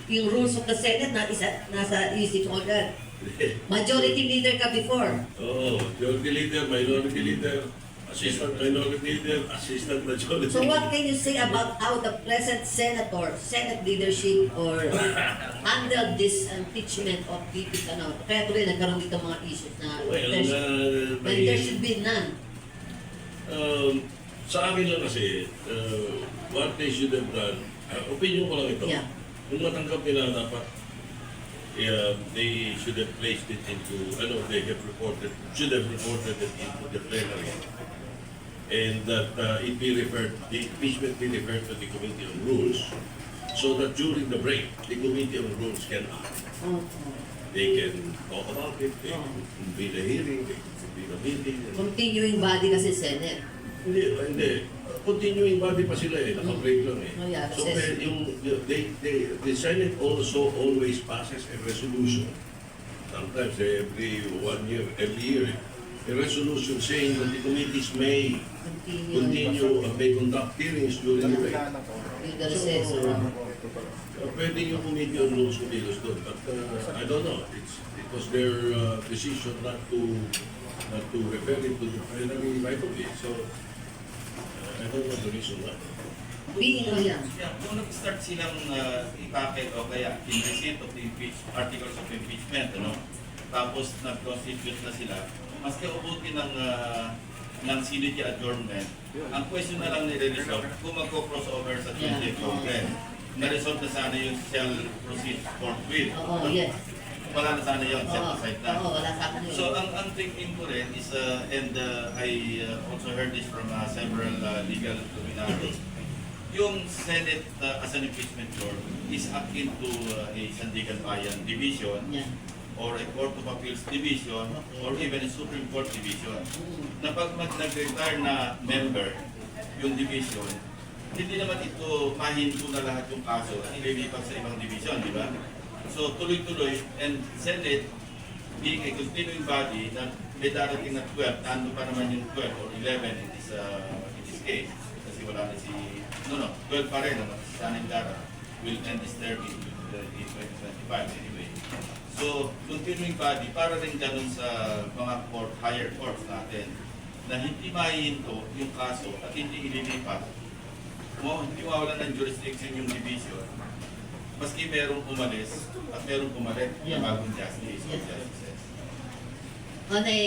Yung rules of the Senate nasa isip mo agad. Majority leader ka before. Oo, majority leader, minority leader, assistant minority leader, assistant majority So leader. what can you say about how the present senator, Senate leadership, or handled this impeachment of VP Tanaw? Kaya tuloy nagkaroon dito mga issues na there should be none. Sa akin lang kasi, what they should have done, opinion ko lang ito. Yeah. Kung matanggap nila dapat, they should have placed it into, should have reported it into the plenary. And that it be referred, the impeachment be referred to the Committee on Rules, so that during the break, the Committee on Rules can act. They can talk about it, they can be the hearing, they can be the meeting. Continuing body kasi Senate. Hindi. Continuing body pa sila eh, naka-break lang eh. Oh, yeah, So the Senate also always passes a resolution. Sometimes every 1 year, every year, a resolution saying that the committees may continue and may conduct hearings during the break. Yung the recess. Pwede yung Committee on Rules kumilos doon. But I don't know. It was their decision not to refer it to the plenary right away. So I don't know the reason why. Being yan. Yeah, kung nag-start silang i-packet o kaya in receipt of the articles of impeachment, ano? Tapos nag-constitute na sila, maski ubutin ng Senate adjournment, ang question na lang nire-resolve kung magko-crossover sa Tuesday Congress. Na-resolve na sana yung shall proceed forthwith. Oo, yes. Wala na sana yun, set Oo, aside na. wala sa akin yun. So ang thinking ko rin is, and I also heard this from several legal luminaries, yung Senate as an impeachment court is akin to a Sandigan Bayan division Yeah. or a Court of Appeals division or even a Supreme Court division. Na pag nag-retire na member yung division, hindi naman ito mahinto na lahat yung kaso at ililipat sa ibang division, di ba? So tuloy-tuloy, and Senate being a continuing body na may darating na 12, nando pa naman yung 12 or 11 in this case, kasi wala na 12 pa rin, si Saning Dara will end his term in 2025 anyway. So, continuing body, para rin ganun sa mga higher courts natin, na hindi mahihinto yung kaso at hindi ililipat. Hindi mawalan ng jurisdiction yung division, maski merong umalis at merong pumalit na bagong justice. On a